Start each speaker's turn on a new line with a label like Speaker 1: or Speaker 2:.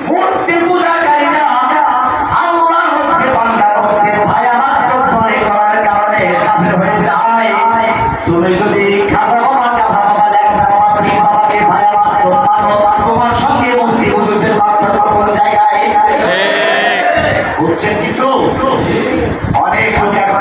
Speaker 1: মূর্তি পূজাকারীরা আল্লাহর মধ্যে বান্দার মধ্যে ভায়া মাত্র মনে করার কারণে কাফের হয়ে যায়। তুমি যদি খাজা বাবা ল্যাংটা বাবা পীর বাবাকে ভায়া মাত্র মানো, তোমার সঙ্গে মূর্তি পুজোদের পার্থক্য কোন জায়গায়? বুঝছেন কিছু? অনেক লোক